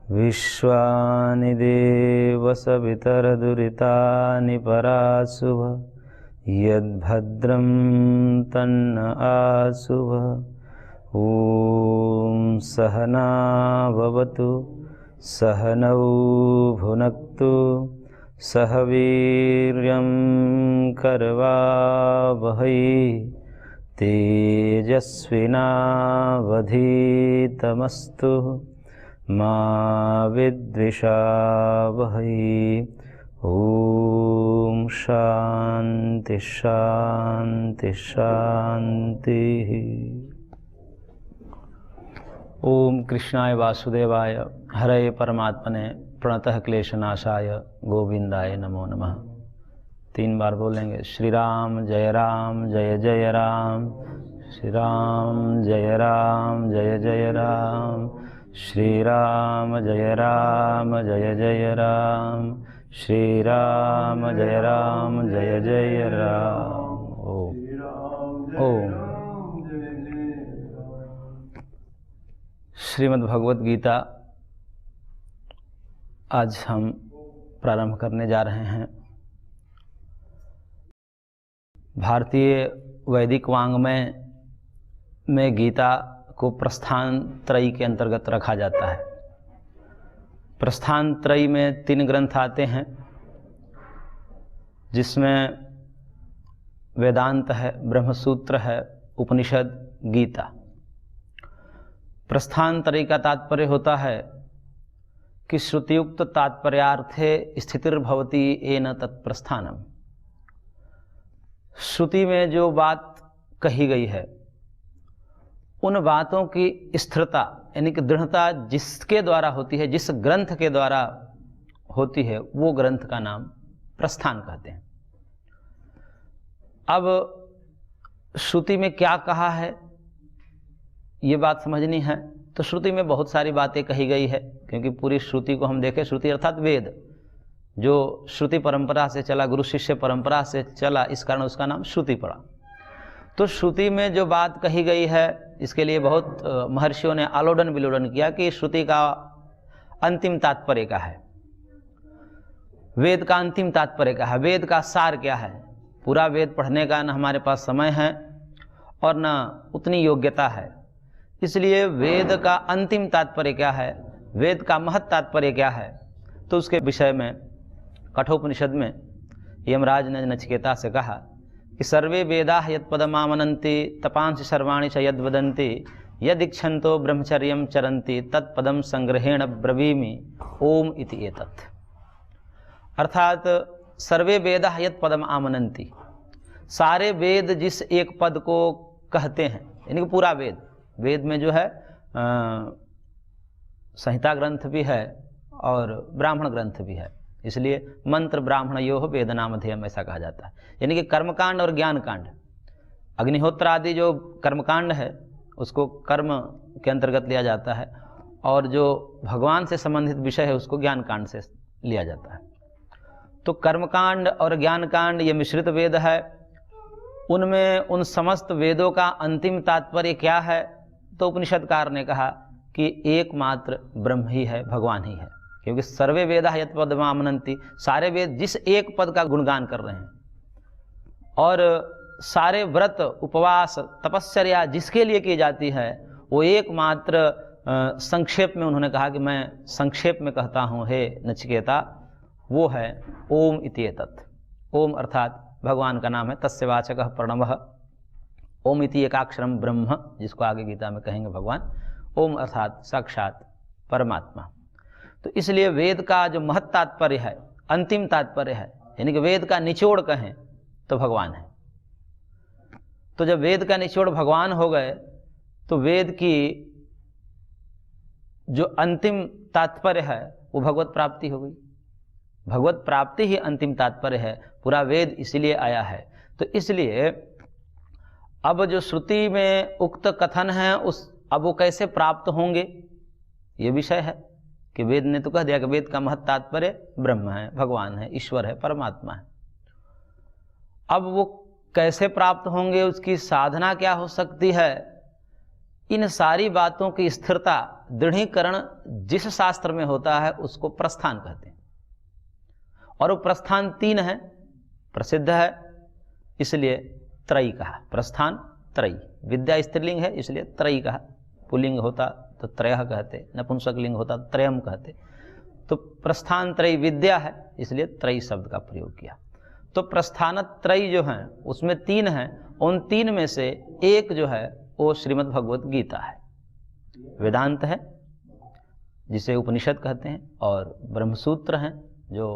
विश्वानि देव सवितरदुरितानि पराशुभ यद्भद्रं तन्न आशुभ। ॐ सहना भवतु सहनौ भुनक्तु सह वीर्यं करवावहै तेजस्विनावधीतमस्तु मा विद्विषावहै। ॐ शान्ति शान्ति शान्तिः। ओम कृष्णाय वासुदेवाय हरे परमात्मने प्रणतः क्लेशनाशाय गोविंदाय नमो नमः। 3 बार बोलेंगे। श्री राम जय जय राम, श्री राम जय जय राम, श्री राम जय जय राम, श्री राम जय जय राम। ओम श्रीमद् भगवत गीता आज हम प्रारंभ करने जा रहे हैं। भारतीय वैदिक वाङ्मय में गीता को प्रस्थान त्रयी के अंतर्गत रखा जाता है। प्रस्थान त्रयी में 3 ग्रंथ आते हैं, जिसमें वेदांत है, ब्रह्मसूत्र है, उपनिषद, गीता। प्रस्थान त्रयी का तात्पर्य होता है कि श्रुतियुक्त तात्पर्यार्थे स्थितिर्भवति येन तत्प्रस्थानम। श्रुति में जो बात कही गई है उन बातों की स्थिरता यानी कि दृढ़ता जिसके द्वारा होती है, जिस ग्रंथ के द्वारा होती है, वो ग्रंथ का नाम प्रस्थान कहते हैं। अब श्रुति में क्या कहा है ये बात समझनी है। तो श्रुति में बहुत सारी बातें कही गई है, क्योंकि पूरी श्रुति को हम देखें, श्रुति अर्थात वेद, जो श्रुति परंपरा से चला, गुरु शिष्य परंपरा से चला, इस कारण उसका नाम श्रुति पड़ा। तो श्रुति में जो बात कही गई है, इसके लिए बहुत महर्षियों ने आलोडन विलोडन किया कि श्रुति का अंतिम तात्पर्य क्या है, वेद का अंतिम तात्पर्य क्या है, वेद का सार क्या है। पूरा वेद पढ़ने का न हमारे पास समय है और न उतनी योग्यता है, इसलिए वेद का अंतिम तात्पर्य क्या है, वेद का महत् तात्पर्य क्या है, तो उसके विषय में कठोपनिषद में यमराज ने नचिकेता से कहा कि सर्वे वेदा यत्पदमामनन्ति तपांसि सर्वाणि च यद्वदन्ति यदीक्षन्तो ब्रह्मचर्यं चरन्ति तत्पदम संग्रहेण ब्रवीमि ओम इति एतत्। अर्थात सर्वे वेदा यत्पदम आमनन्ति, सारे वेद जिस एक पद को कहते हैं, यानी कि पूरा वेद, वेद में जो है संहिता ग्रंथ भी है और ब्राह्मण ग्रंथ भी है, इसलिए मंत्र ब्राह्मणयोः वेदनामधेयम् ऐसा कहा जाता है। यानी कि कर्मकांड और ज्ञान कांड, अग्निहोत्र आदि जो कर्मकांड है उसको कर्म के अंतर्गत लिया जाता है, और जो भगवान से संबंधित विषय है उसको ज्ञान कांड से लिया जाता है। तो कर्मकांड और ज्ञान कांड ये मिश्रित वेद है। उनमें उन समस्त वेदों का अंतिम तात्पर्य क्या है, तो उपनिषदकार ने कहा कि एकमात्र ब्रह्म ही है, भगवान ही है। क्योंकि सर्वे वेदा यत्पदमामनन्ति, सारे वेद जिस एक पद का गुणगान कर रहे हैं, और सारे व्रत उपवास तपस्या जिसके लिए की जाती है, वो एकमात्र संक्षेप में उन्होंने कहा कि मैं संक्षेप में कहता हूँ हे नचिकेता, वो है ओम इति एतत्। ओम अर्थात भगवान का नाम है, तस्य वाचकः प्रणवः। ओम इति एकाक्षरम ब्रह्म, जिसको आगे गीता में कहेंगे भगवान। ओम अर्थात साक्षात परमात्मा। तो इसलिए वेद का जो महत् तात्पर्य है, अंतिम तात्पर्य है, यानी कि वेद का निचोड़ कहें तो भगवान है। तो जब वेद का निचोड़ भगवान हो गए तो वेद की जो अंतिम तात्पर्य है वो भगवत प्राप्ति हो गई। भगवत प्राप्ति ही अंतिम तात्पर्य है, पूरा वेद इसीलिए आया है। तो इसलिए अब जो श्रुति में उक्त कथन है अब वो कैसे प्राप्त होंगे ये विषय है कि वेद ने तो कह दिया कि वेद का महत् तात्पर्य ब्रह्म है, भगवान है, ईश्वर है, परमात्मा है। अब वो कैसे प्राप्त होंगे, उसकी साधना क्या हो सकती है, इन सारी बातों की स्थिरता, दृढ़ीकरण जिस शास्त्र में होता है उसको प्रस्थान कहते हैं। और वो प्रस्थान 3 है, प्रसिद्ध है, इसलिए त्रयी कहा। प्रस्थान त्रयी, विद्या स्त्रीलिंग है इसलिए त्रयी कहा। पुल्लिंग होता तो त्रयः कहते, नपुंसक लिंग होता तो त्रयम कहते। तो प्रस्थान त्रयी विद्या है इसलिए त्रयी शब्द का प्रयोग किया। तो प्रस्थान त्रयी जो है उसमें 3 हैं, उन 3 में से एक जो है वो श्रीमद् भगवत गीता है। वेदांत है जिसे उपनिषद कहते हैं, और ब्रह्मसूत्र हैं जो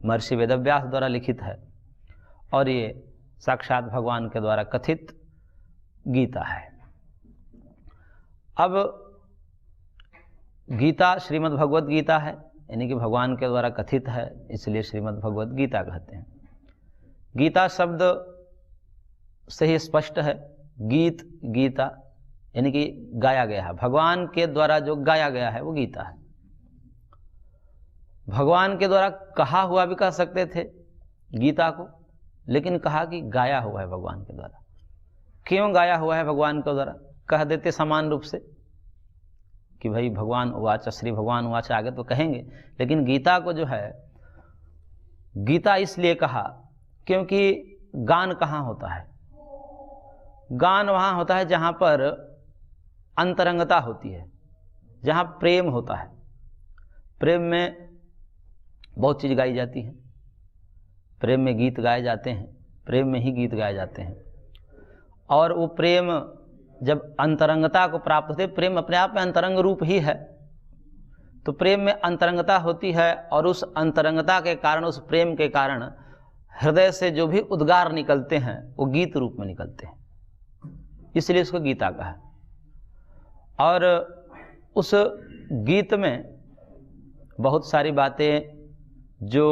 महर्षि वेदव्यास द्वारा लिखित है, और ये साक्षात भगवान के द्वारा कथित गीता है। अब गीता श्रीमद् भगवत गीता है, यानी कि भगवान के द्वारा कथित है, इसलिए श्रीमद् भगवत गीता कहते हैं। गीता शब्द से ही स्पष्ट है, गीत गीता यानी कि गाया गया है, भगवान के द्वारा जो गाया गया है वो गीता है। भगवान के द्वारा कहा हुआ भी कह सकते थे गीता को, लेकिन कहा कि गाया हुआ है भगवान के द्वारा। क्यों गाया हुआ है भगवान के द्वारा, कह देते समान रूप से कि भाई भगवान उवाच, श्री भगवान उवाच आगे तो कहेंगे, लेकिन गीता को जो है गीता इसलिए कहा क्योंकि गान कहाँ होता है, गान वहाँ होता है जहाँ पर अंतरंगता होती है, जहाँ प्रेम होता है। प्रेम में बहुत चीज़ गाई जाती है, प्रेम में गीत गाए जाते हैं, प्रेम में ही गीत गाए जाते हैं। और वो प्रेम जब अंतरंगता को प्राप्त होते, प्रेम अपने आप में अंतरंग रूप ही है, तो प्रेम में अंतरंगता होती है, और उस अंतरंगता के कारण, उस प्रेम के कारण हृदय से जो भी उद्गार निकलते हैं वो गीत रूप में निकलते हैं, इसलिए उसको गीता कहा। और उस गीत में बहुत सारी बातें जो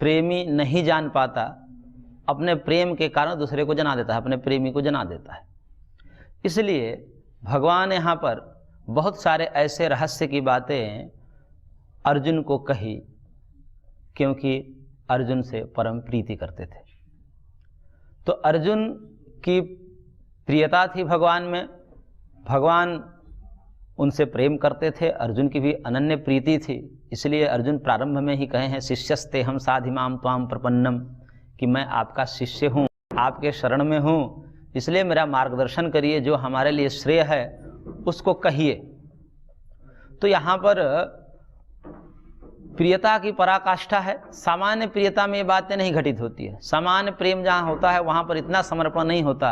प्रेमी नहीं जान पाता, अपने प्रेम के कारण दूसरे को जना देता है, अपने प्रेमी को जना देता है। इसलिए भगवान यहाँ पर बहुत सारे ऐसे रहस्य की बातें अर्जुन को कही, क्योंकि अर्जुन से परम प्रीति करते थे। तो अर्जुन की प्रियता थी भगवान में, भगवान उनसे प्रेम करते थे, अर्जुन की भी अनन्य प्रीति थी। इसलिए अर्जुन प्रारंभ में ही कहे हैं, शिष्यस्ते हम साधिमाम त्वाम प्रपन्नम, कि मैं आपका शिष्य हूँ, आपके शरण में हूँ, इसलिए मेरा मार्गदर्शन करिए, जो हमारे लिए श्रेय है उसको कहिए। तो यहाँ पर प्रियता की पराकाष्ठा है। सामान्य प्रियता में ये बातें नहीं घटित होती है। सामान्य प्रेम जहाँ होता है वहाँ पर इतना समर्पण नहीं होता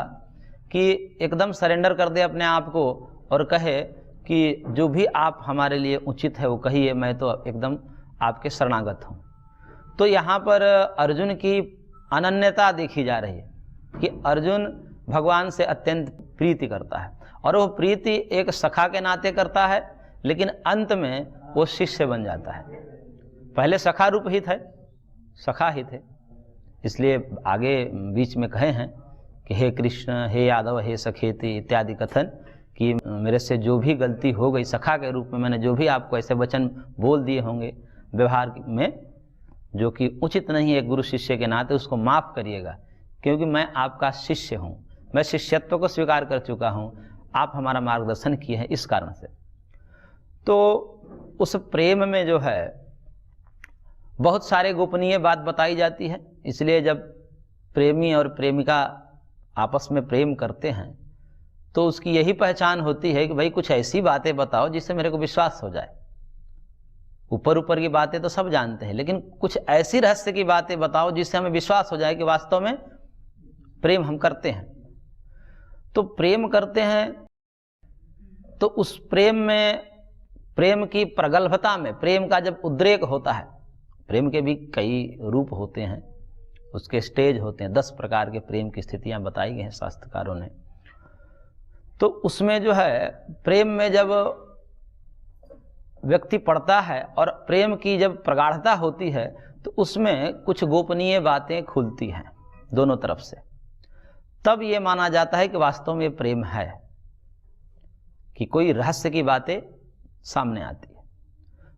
कि एकदम सरेंडर कर दे अपने आप को और कहे कि जो भी आप हमारे लिए उचित है वो कहिए, मैं तो एकदम आपके शरणागत हूँ। तो यहाँ पर अर्जुन की अनन्यता देखी जा रही है कि अर्जुन भगवान से अत्यंत प्रीति करता है, और वो प्रीति एक सखा के नाते करता है, लेकिन अंत में वो शिष्य बन जाता है। पहले सखा रूप ही थे, सखा ही थे, इसलिए आगे बीच में कहे हैं कि हे कृष्ण, हे यादव, हे सखेति इत्यादि कथन, कि मेरे से जो भी गलती हो गई, सखा के रूप में मैंने जो भी आपको ऐसे वचन बोल दिए होंगे व्यवहार में जो कि उचित नहीं है एक गुरु शिष्य के नाते, उसको माफ़ करिएगा, क्योंकि मैं आपका शिष्य हूँ, मैं शिष्यत्व को स्वीकार कर चुका हूँ, आप हमारा मार्गदर्शन किए हैं इस कारण से। तो उस प्रेम में जो है बहुत सारे गोपनीय बात बताई जाती है। इसलिए जब प्रेमी और प्रेमिका आपस में प्रेम करते हैं तो उसकी यही पहचान होती है कि भाई कुछ ऐसी बातें बताओ जिससे मेरे को विश्वास हो जाए। ऊपर ऊपर की बातें तो सब जानते हैं, लेकिन कुछ ऐसी रहस्य की बातें बताओ जिससे हमें विश्वास हो जाए कि वास्तव में प्रेम हम करते हैं। तो प्रेम करते हैं तो उस प्रेम में, प्रेम की प्रगल्भता में, प्रेम का जब उद्रेक होता है, प्रेम के भी कई रूप होते हैं, उसके स्टेज होते हैं, 10 प्रकार के प्रेम की स्थितियां बताई गई हैं शास्त्रकारों ने। तो उसमें जो है प्रेम में जब व्यक्ति पढ़ता है और प्रेम की जब प्रगाढ़ता होती है तो उसमें कुछ गोपनीय बातें खुलती हैं दोनों तरफ से, तब ये माना जाता है कि वास्तव में प्रेम है, कि कोई रहस्य की बातें सामने आती है।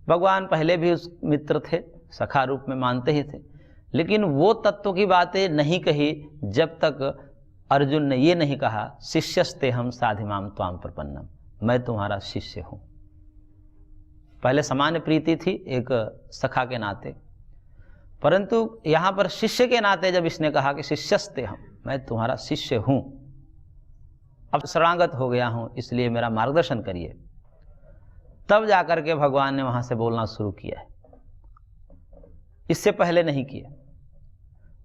भगवान पहले भी उस मित्र थे, सखा रूप में मानते ही थे, लेकिन वो तत्व की बातें नहीं कही जब तक अर्जुन ने ये नहीं कहा शिष्यस्ते हम साधिमाम त्वाम प्रपन्नम, मैं तुम्हारा शिष्य हूं। पहले सामान्य प्रीति थी एक सखा के नाते, परंतु यहां पर शिष्य के नाते जब इसने कहा कि शिष्यस्ते हम, मैं तुम्हारा शिष्य हूं, अब शरणागत हो गया हूं, इसलिए मेरा मार्गदर्शन करिए, तब जाकर के भगवान ने वहां से बोलना शुरू किया है, इससे पहले नहीं किया।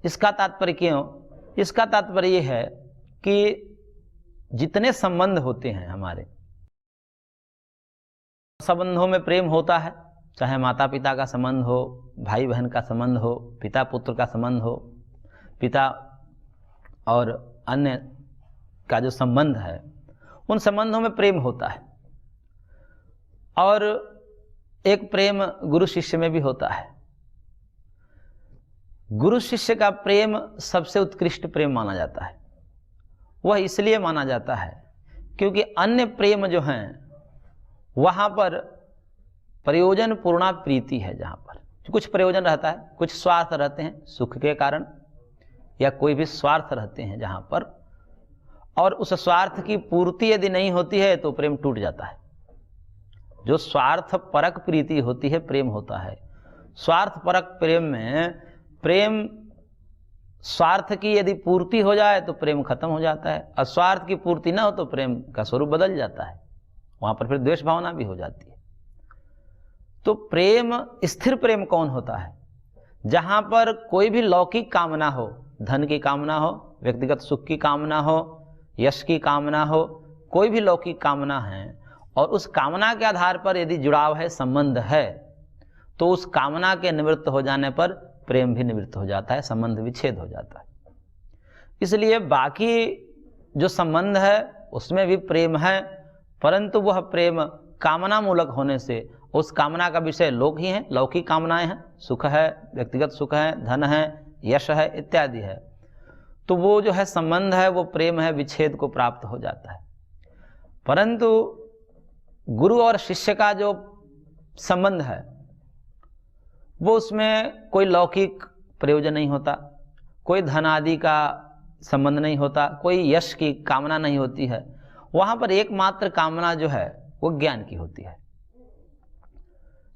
इसका तात्पर्य क्यों? इसका तात्पर्य यह है कि जितने संबंध होते हैं हमारे, संबंधों में प्रेम होता है, चाहे माता पिता का संबंध हो, भाई बहन का संबंध हो, पिता पुत्र का संबंध हो, पिता और अन्य का जो संबंध है, उन संबंधों में प्रेम होता है। और एक प्रेम गुरु शिष्य में भी होता है। गुरु शिष्य का प्रेम सबसे उत्कृष्ट प्रेम माना जाता है। वह इसलिए माना जाता है क्योंकि अन्य प्रेम जो हैं वहां पर प्रयोजन पूर्णा प्रीति है, जहां पर कुछ प्रयोजन रहता है, कुछ स्वार्थ रहते हैं सुख के कारण, या कोई भी स्वार्थ रहते हैं जहां पर, और उस स्वार्थ की पूर्ति यदि नहीं होती है तो प्रेम टूट जाता है। जो स्वार्थ परक प्रीति होती है प्रेम होता है। स्वार्थ परक प्रेम में प्रेम स्वार्थ की यदि पूर्ति हो जाए तो प्रेम खत्म हो जाता है, और स्वार्थ की पूर्ति ना हो तो प्रेम का स्वरूप बदल जाता है, वहां पर फिर द्वेष भावना भी हो जाती है। तो प्रेम, स्थिर प्रेम कौन होता है? जहां पर कोई भी लौकिक कामना हो, धन की कामना हो, व्यक्तिगत सुख की कामना हो, यश की कामना हो, कोई भी लौकिक कामना है, और उस कामना के आधार पर यदि जुड़ाव है, संबंध है, तो उस कामना के निवृत्त हो जाने पर प्रेम भी निवृत्त हो जाता है, संबंध विच्छेद हो जाता है। इसलिए बाकी जो संबंध है उसमें भी प्रेम है, परंतु वह प्रेम कामना मूलक होने से उस कामना का विषय लोक ही है, लौकिक कामनाएं हैं, सुख है, व्यक्तिगत सुख है, धन है, यश है इत्यादि है, तो वो जो है संबंध है, वो प्रेम है, विच्छेद को प्राप्त हो जाता है। परंतु गुरु और शिष्य का जो संबंध है वो उसमें कोई लौकिक प्रयोजन नहीं होता, कोई धन आदि का संबंध नहीं होता, कोई यश की कामना नहीं होती है। वहां पर एकमात्र कामना जो है वो ज्ञान की होती है।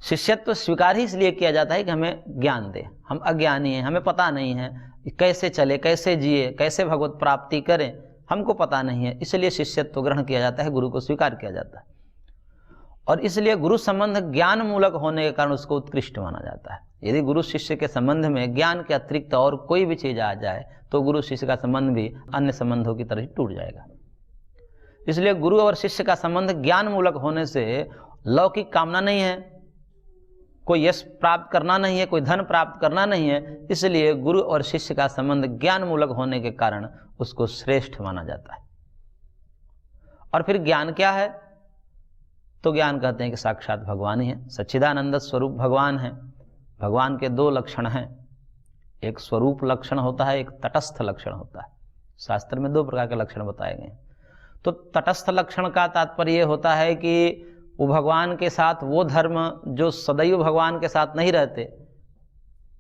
शिष्यत्व स्वीकार ही इसलिए किया जाता है कि हमें ज्ञान दे, हम अज्ञानी हैं, हमें पता नहीं है कैसे चले, कैसे जिए, कैसे भगवत प्राप्ति करें, हमको पता नहीं है, इसलिए शिष्यत्व ग्रहण किया जाता है, गुरु को स्वीकार किया जाता है। और इसलिए गुरु संबंध ज्ञान मूलक होने के कारण उसको उत्कृष्ट माना जाता है। यदि गुरु शिष्य के संबंध में ज्ञान के अतिरिक्त और कोई भी चीज आ जाए तो गुरु शिष्य का संबंध भी अन्य संबंधों की तरह टूट जाएगा। इसलिए गुरु और शिष्य का संबंध ज्ञान मूलक होने से लौकिक कामना नहीं है, कोई यश प्राप्त करना नहीं है, कोई धन प्राप्त करना नहीं है, इसलिए गुरु और शिष्य का संबंध ज्ञान मूलक होने के कारण उसको श्रेष्ठ माना जाता है। और फिर ज्ञान क्या है? तो ज्ञान कहते हैं कि साक्षात भगवान ही है, सच्चिदानंद स्वरूप भगवान है। भगवान के दो लक्षण हैं, एक स्वरूप लक्षण होता है, एक तटस्थ लक्षण होता है। शास्त्र में दो प्रकार के लक्षण बताए गए हैं। तो तटस्थ लक्षण का तात्पर्य ये होता है कि वो भगवान के साथ वो धर्म जो सदैव भगवान के साथ नहीं रहते,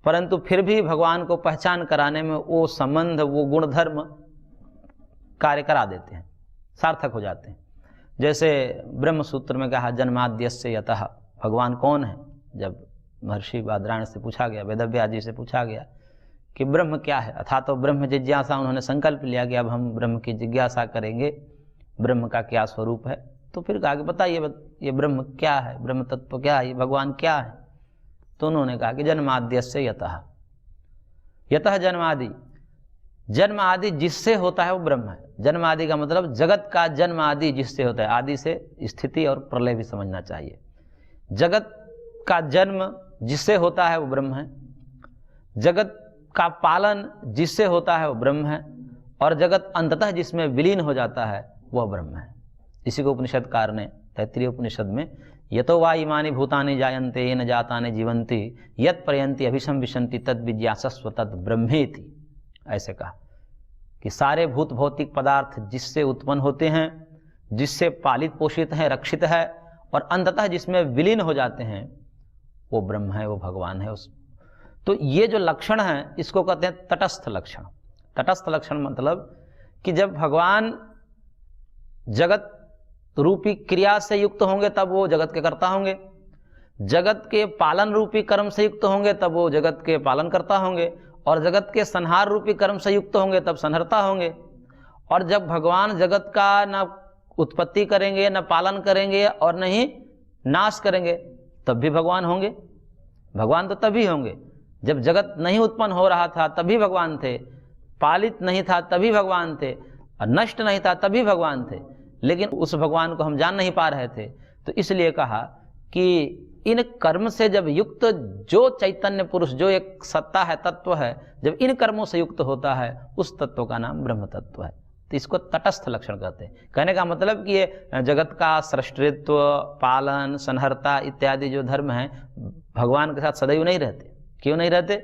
परंतु फिर भी भगवान को पहचान कराने में वो संबंध, वो गुण धर्म कार्य करा देते हैं, सार्थक हो जाते हैं। जैसे ब्रह्म सूत्र में कहा जन्माद्यस्य यतः, भगवान कौन है? जब महर्षि बादरायण से पूछा गया, वेदव्यास जी से पूछा गया कि ब्रह्म क्या है, अथा तो ब्रह्म जिज्ञासा, उन्होंने संकल्प लिया कि अब हम ब्रह्म की जिज्ञासा करेंगे, ब्रह्म का क्या स्वरूप है। तो फिर कहा कि बताइए ये ब्रह्म क्या है, ब्रह्म तत्व क्या है, ये भगवान क्या है? तो उन्होंने कहा कि जन्माद्यस्य यतः, यतः जन्मादि, जन्म आदि जिससे होता है वो ब्रह्म है। जन्म आदि का मतलब जगत का जन्म आदि जिससे होता है, आदि से स्थिति और प्रलय भी समझना चाहिए। जगत का जन्म जिससे होता है वो ब्रह्म है, जगत का पालन जिससे होता है वो ब्रह्म है, और जगत अंततः जिसमें विलीन हो जाता है वह ब्रह्म है। इसी को उपनिषदकार ने तैत्तिरीय उपनिषद में यतो वा इमानि भूतानि जायन्ते येन जातानि जीवन्ति यत् प्रयन्ति अभिशम विशन्ति तद् विज्ञासस्व तद् ब्रह्मेति, ऐसे कहा कि सारे भूत भौतिक पदार्थ जिससे उत्पन्न होते हैं, जिससे पालित पोषित हैं, रक्षित है, और अंततः जिसमें विलीन हो जाते हैं वो ब्रह्म है, वो भगवान है। तो ये जो लक्षण है इसको कहते हैं तटस्थ लक्षण। तटस्थ लक्षण मतलब कि जब भगवान जगत रूपी क्रिया से युक्त होंगे तब वो जगत के कर्ता होंगे, जगत के पालन रूपी कर्म से युक्त होंगे तब वो जगत के पालन करता होंगे, और जगत के संहार रूपी कर्म से युक्त होंगे तब संहरता होंगे। और जब भगवान जगत का न उत्पत्ति करेंगे, न पालन करेंगे और न ही नाश करेंगे तब भी भगवान होंगे। भगवान तो तभी होंगे जब जगत नहीं उत्पन्न हो रहा था तभी भगवान थे, पालित नहीं था तभी भगवान थे, और नष्ट नहीं था तभी भगवान थे। लेकिन उस भगवान को हम जान नहीं पा रहे थे, तो इसलिए कहा कि इन कर्म से जब युक्त जो चैतन्य पुरुष, जो एक सत्ता है, तत्व है, जब इन कर्मों से युक्त होता है उस तत्व का नाम ब्रह्म तत्व है। तो इसको तटस्थ लक्षण कहते हैं। कहने का मतलब कि ये जगत का सृष्टित्व, पालन, संहरता इत्यादि जो धर्म है भगवान के साथ सदैव नहीं रहते। क्यों नहीं रहते?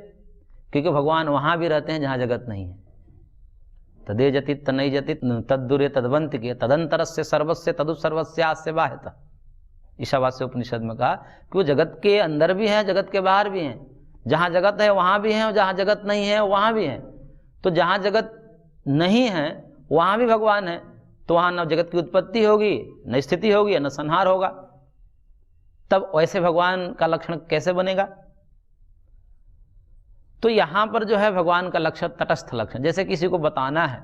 क्योंकि भगवान वहाँ भी रहते हैं जहाँ जगत नहीं है। तदे जति तनई जति तद्दूरे तदवंत के तदंतरस्य सर्वस्य तदु सर्वस्यास्य बाह्यतः। ईशावास्य उपनिषद में कहा कि वो जगत के अंदर भी हैं, जगत के बाहर भी हैं। जहाँ जगत है वहाँ भी हैं और जहाँ जगत नहीं है वहाँ भी हैं। तो जहाँ जगत नहीं है वहाँ भी भगवान है, तो वहाँ न जगत की उत्पत्ति होगी, न स्थिति होगी, न संहार होगा। तब वैसे भगवान का लक्षण कैसे बनेगा? तो यहाँ पर जो है भगवान का लक्षण तटस्थ लक्षण। जैसे किसी को बताना है,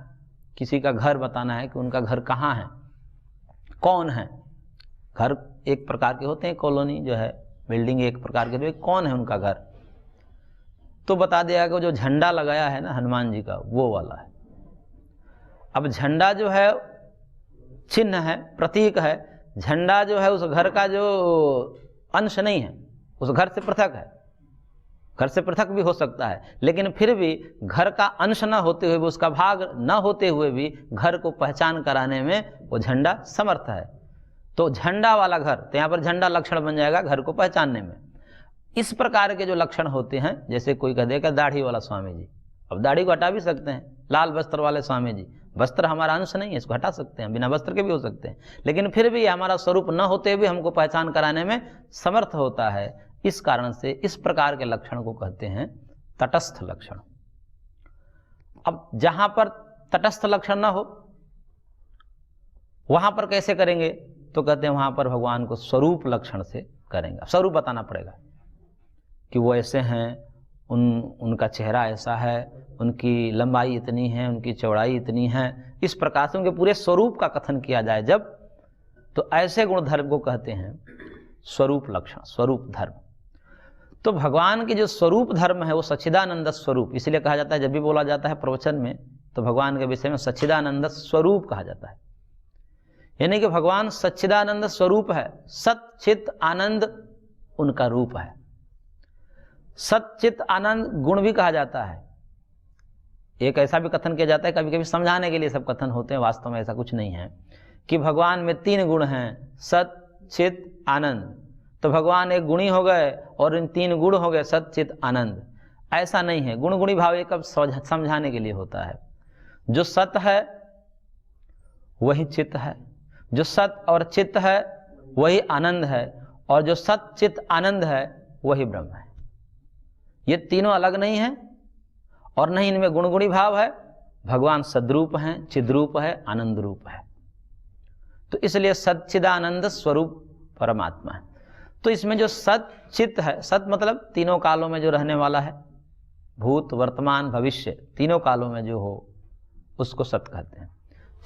किसी का घर बताना है कि उनका घर कहाँ है, कौन है। घर एक प्रकार के होते हैं, कॉलोनी जो है, बिल्डिंग एक प्रकार के, तो कौन है उनका घर, तो बता दिया कि जो झंडा लगाया है ना हनुमान जी का, वो वाला है। अब झंडा जो है चिन्ह है, प्रतीक है। झंडा जो है उस घर का जो अंश नहीं है, उस घर से पृथक है। घर से पृथक भी हो सकता है, लेकिन फिर भी घर का अंश न होते हुए भी, उसका भाग न होते हुए भी घर को पहचान कराने में वो झंडा समर्थ है। तो झंडा वाला घर, तो यहाँ पर झंडा लक्षण बन जाएगा घर को पहचानने में। इस प्रकार के जो लक्षण होते हैं, जैसे कोई कह देगा दाढ़ी वाला स्वामी जी, अब दाढ़ी को हटा भी सकते हैं। लाल वस्त्र वाले स्वामी जी, वस्त्र हमारा अंश नहीं है, इसको हटा सकते हैं, बिना वस्त्र के भी हो सकते हैं, लेकिन फिर भी हमारा स्वरूप न होते भी हमको पहचान कराने में समर्थ होता है। इस कारण से इस प्रकार के लक्षण को कहते हैं तटस्थ लक्षण। अब जहां पर तटस्थ लक्षण न हो वहां पर कैसे करेंगे? तो कहते हैं वहां पर भगवान को स्वरूप लक्षण से करेंगे। स्वरूप बताना पड़ेगा कि वो ऐसे हैं, उनका चेहरा ऐसा है, उनकी लंबाई इतनी है, उनकी चौड़ाई इतनी है। इस प्रकार से उनके पूरे स्वरूप का कथन किया जाए जब, तो ऐसे गुण धर्म को कहते हैं स्वरूप लक्षण, स्वरूप धर्म। तो भगवान के जो स्वरूप धर्म है वो सच्चिदानंद स्वरूप, इसलिए कहा जाता है, जब भी बोला जाता है प्रवचन में तो भगवान के विषय में सच्चिदानंद स्वरूप कहा जाता है। यानी कि भगवान सच्चिदानंद स्वरूप है, सत चित आनंद उनका रूप है। सत चित आनंद गुण भी कहा जाता है। एक ऐसा भी कथन किया जाता है, कभी कभी समझाने के लिए सब कथन होते हैं, वास्तव में ऐसा कुछ नहीं है, कि भगवान में 3 गुण हैं, सत चित आनंद। तो भगवान एक गुणी हो गए और इन 3 गुण हो गए सत चित आनंद। ऐसा नहीं है। गुण गुणी भाव एक समझाने के लिए होता है। जो सत है वही चित है, जो सत और चित है वही आनंद है, और जो सत चित आनंद है वही ब्रह्म है। ये तीनों अलग नहीं है और नहीं इनमें गुण गुणी भाव है। भगवान सद्रूप हैं, चिद्रूप है, आनंद रूप है। तो इसलिए सच्चिदानंद स्वरूप परमात्मा है। तो इसमें जो सत चित है, सत मतलब तीनों कालों में जो रहने वाला है, भूत वर्तमान भविष्य तीनों कालों में जो हो उसको सत कहते हैं।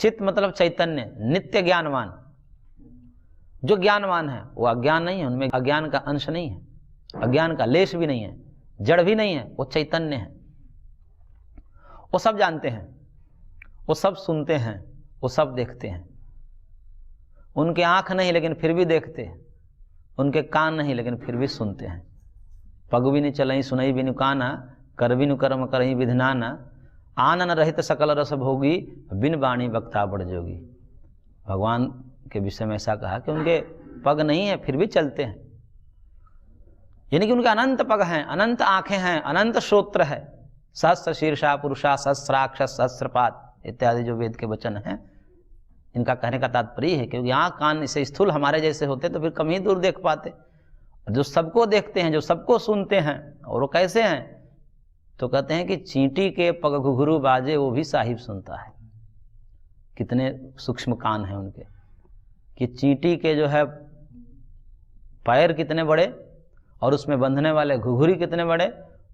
चित मतलब चैतन्य, नित्य ज्ञानवान। जो ज्ञानवान है वो अज्ञान नहीं है, उनमें अज्ञान का अंश नहीं है, अज्ञान का लेश भी नहीं है, जड़ भी नहीं है, वो चैतन्य है। वो सब जानते हैं, वो सब सुनते हैं, वो सब देखते हैं। उनके आंख नहीं लेकिन फिर भी देखते हैं, उनके कान नहीं लेकिन फिर भी सुनते हैं। पग भी नहीं चलई सुनई भी नु काना, कर भी नु कर्म करई विधनाना, आनन रहित सकल रस भोगी, बिन वाणी वक्ता बढ़ जोगी। भगवान के विषय में ऐसा कहा कि उनके पग नहीं है फिर भी चलते हैं, यानी कि उनके अनंत पग हैं, अनंत आंखें हैं, अनंत श्रोत्र है। सहस्र शीर्षा पुरुषा सहस्राक्ष सहस्रपाद इत्यादि जो वेद के वचन हैं, इनका कहने का तात्पर्य है क्योंकि आँख कान इसे स्थूल हमारे जैसे होते तो फिर कम ही दूर देख पाते। जो सबको देखते हैं, जो सबको सुनते हैं, और वो कैसे हैं? तो कहते हैं कि चींटी के पग घुघरू बाजे वो भी साहिब सुनता है। कितने सूक्ष्म कान हैं उनके, कि चींटी के जो है पैर कितने बड़े और उसमें बंधने वाले घुघुरी कितने बड़े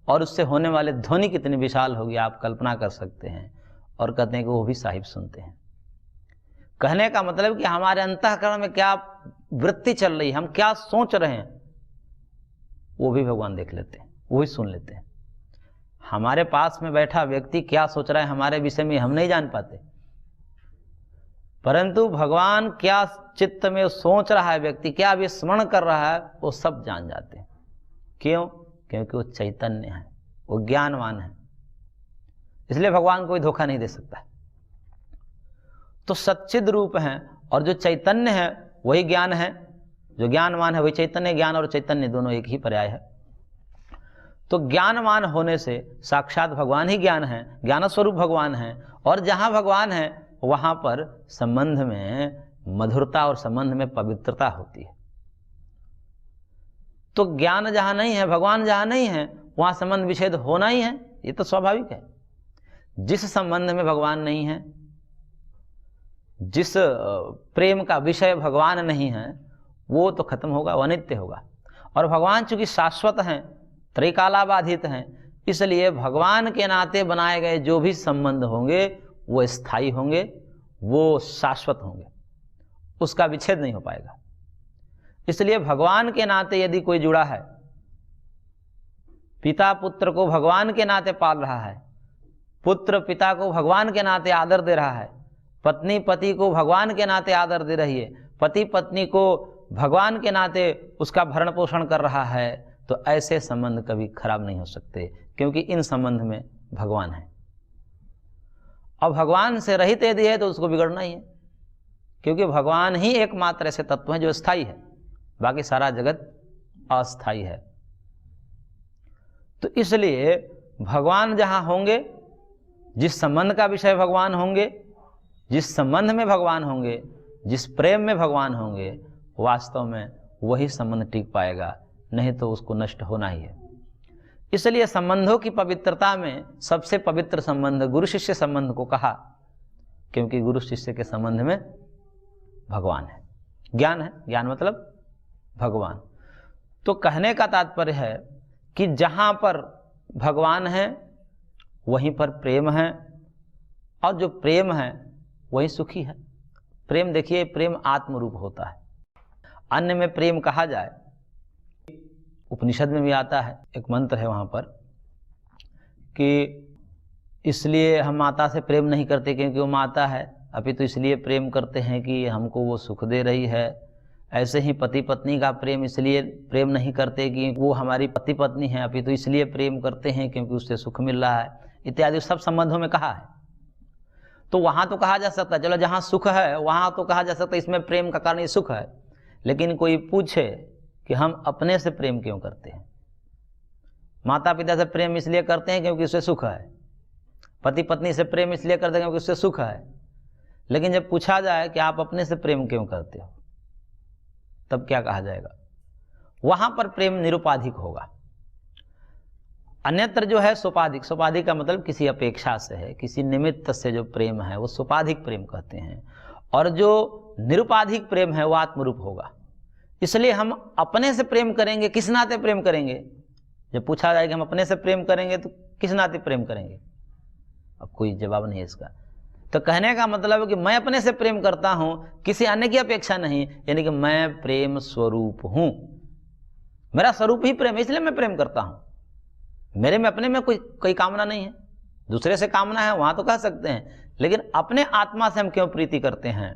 और उससे होने वाले ध्वनि कितनी विशाल होगी, आप कल्पना कर सकते हैं। और कहते हैं कि वो भी साहिब सुनते हैं। कहने का मतलब कि हमारे अंतःकरण में क्या वृत्ति चल रही है, हम क्या सोच रहे हैं, वो भी भगवान देख लेते हैं, वो भी सुन लेते हैं। हमारे पास में बैठा व्यक्ति क्या सोच रहा है हमारे विषय में हम नहीं जान पाते, परंतु भगवान क्या चित्त में सोच रहा है, व्यक्ति क्या विस्मरण कर रहा है, वो सब जान जाते हैं। क्यों? क्योंकि वो चैतन्य है, वो ज्ञानवान है, इसलिए भगवान कोई धोखा नहीं दे सकता। तो सच्चिद रूप हैं और जो चैतन्य है वही ज्ञान है, जो ज्ञानवान है वही चैतन्य। ज्ञान और चैतन्य दोनों एक ही पर्याय है। तो ज्ञानवान होने से साक्षात भगवान ही ज्ञान है, ज्ञान स्वरूप भगवान है। और जहाँ भगवान है वहाँ पर संबंध में मधुरता और संबंध में पवित्रता होती है। तो ज्ञान जहाँ नहीं है, भगवान जहाँ नहीं है, वहाँ संबंध विच्छेद होना ही है, ये तो स्वाभाविक है। जिस संबंध में भगवान नहीं है, जिस प्रेम का विषय भगवान नहीं है, वो तो खत्म होगा, वो अनित्य होगा। और भगवान चूंकि शाश्वत हैं, त्रिकालाबाधित हैं, इसलिए भगवान के नाते बनाए गए जो भी संबंध होंगे वो स्थायी होंगे, वो शाश्वत होंगे, उसका विच्छेद नहीं हो पाएगा। इसलिए भगवान के नाते यदि कोई जुड़ा है, पिता पुत्र को भगवान के नाते पाल रहा है, पुत्र पिता को भगवान के नाते आदर दे रहा है, पत्नी पति को भगवान के नाते आदर दे रही है, पति पत्नी को भगवान के नाते उसका भरण पोषण कर रहा है, तो ऐसे संबंध कभी खराब नहीं हो सकते, क्योंकि इन संबंध में भगवान है। अब भगवान से रहित यदि है तो उसको बिगड़ना ही है, क्योंकि भगवान ही एकमात्र ऐसे तत्व हैं जो स्थायी है, बाकी सारा जगत अस्थायी है। तो इसलिए भगवान जहाँ होंगे, जिस संबंध का विषय भगवान होंगे, जिस संबंध में भगवान होंगे, जिस प्रेम में भगवान होंगे, वास्तव में वही संबंध टिक पाएगा, नहीं तो उसको नष्ट होना ही है। इसलिए संबंधों की पवित्रता में सबसे पवित्र संबंध गुरु शिष्य संबंध को कहा, क्योंकि गुरु शिष्य के संबंध में भगवान है, ज्ञान है। ज्ञान मतलब भगवान। तो कहने का तात्पर्य है कि जहाँ पर भगवान है वहीं पर प्रेम है, और जो प्रेम है वही सुखी है। प्रेम देखिए, प्रेम आत्मरूप होता है। अन्य में प्रेम कहा जाए, उपनिषद में भी आता है, एक मंत्र है वहाँ पर कि इसलिए हम माता से प्रेम नहीं करते क्योंकि वो माता है, अभी तो इसलिए प्रेम करते हैं कि हमको वो सुख दे रही है। ऐसे ही पति पत्नी का प्रेम इसलिए प्रेम नहीं करते कि वो हमारी पति पत्नी है, अभी तो इसलिए प्रेम करते हैं क्योंकि उससे सुख मिल रहा है, इत्यादि सब संबंधों में कहा है। तो वहाँ तो कहा जा सकता है, चलो जहाँ सुख है वहाँ तो कहा जा सकता है इसमें प्रेम का कारण ये सुख है। लेकिन कोई पूछे कि हम अपने से प्रेम क्यों करते हैं? माता पिता से प्रेम इसलिए करते हैं क्योंकि उससे सुख है, पति पत्नी से प्रेम इसलिए करते हैं क्योंकि उससे सुख है। लेकिन जब पूछा जाए कि आप अपने से प्रेम क्यों करते हो, तब क्या कहा जाएगा? वहां पर प्रेम निरुपाधिक होगा। अन्यत्र जो है सोपाधिक, सोपाधिक का मतलब किसी अपेक्षा से है, किसी निमित्त से जो प्रेम है वो सोपाधिक प्रेम कहते हैं। और जो निरुपाधिक प्रेम है वो आत्मरूप होगा। इसलिए हम अपने से प्रेम करेंगे, किस नाते प्रेम करेंगे? जब पूछा जाए कि हम अपने से प्रेम करेंगे तो किस नाते प्रेम करेंगे? अब कोई जवाब नहीं है इसका। तो कहने का मतलब है कि मैं अपने से प्रेम करता हूं, किसी अन्य की अपेक्षा नहीं, यानी कि मैं प्रेम स्वरूप हूं, मेरा स्वरूप ही प्रेम है, इसलिए मैं प्रेम करता हूं। मेरे में अपने में कोई कामना नहीं है। दूसरे से कामना है वहां तो कह सकते हैं, लेकिन अपने आत्मा से हम क्यों प्रीति करते हैं,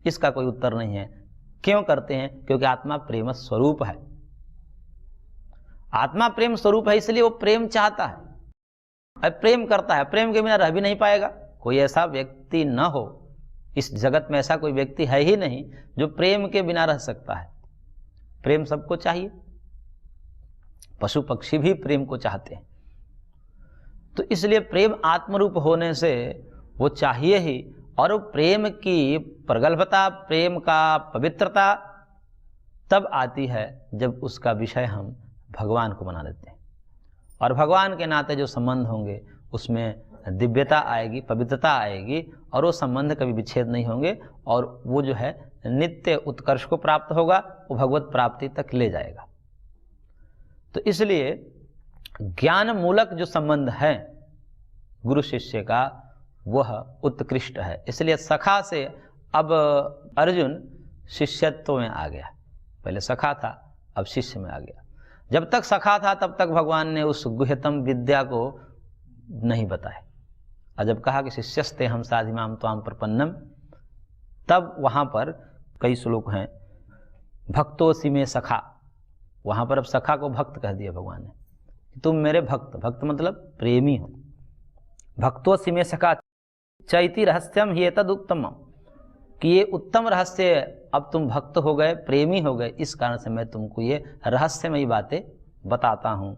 इसका कोई उत्तर नहीं है। क्यों करते हैं? क्योंकि आत्मा प्रेम स्वरूप है। आत्मा प्रेम स्वरूप है, इसलिए वो प्रेम चाहता है और प्रेम करता है। प्रेम के बिना रह भी नहीं पाएगा। कोई ऐसा व्यक्ति न हो, इस जगत में ऐसा कोई व्यक्ति है ही नहीं जो प्रेम के बिना रह सकता है। प्रेम सबको चाहिए, पशु पक्षी भी प्रेम को चाहते हैं। तो इसलिए प्रेम आत्मरूप होने से वो चाहिए ही, और प्रेम की प्रगल्भता, प्रेम का पवित्रता तब आती है जब उसका विषय हम भगवान को बना देते हैं। और भगवान के नाते जो संबंध होंगे उसमें दिव्यता आएगी, पवित्रता आएगी, और वो संबंध कभी विच्छेद नहीं होंगे, और वो जो है नित्य उत्कर्ष को प्राप्त होगा, वो भगवत प्राप्ति तक ले जाएगा। तो इसलिए ज्ञान मूलक जो संबंध है गुरु शिष्य का वह उत्कृष्ट है। इसलिए सखा से अब अर्जुन शिष्यत्व में आ गया। पहले सखा था, अब शिष्य में आ गया। जब तक सखा था तब तक भगवान ने उस गुह्यतम विद्या को नहीं बताया, और जब कहा कि शिष्यस्ते हम साधिमाम त्वाम प्रपन्नम, तब वहाँ पर कई श्लोक हैं, भक्तोसि में सखा, वहाँ पर अब सखा को भक्त कह दिया भगवान ने, तुम मेरे भक्त, भक्त मतलब प्रेमी हो। भक्तोसि में सखा चैति रहस्यम ही एतद उत्तम, कि ये उत्तम रहस्य, अब तुम भक्त हो गए, प्रेमी हो गए, इस कारण से मैं तुमको ये रहस्यमयी बातें बताता हूँ।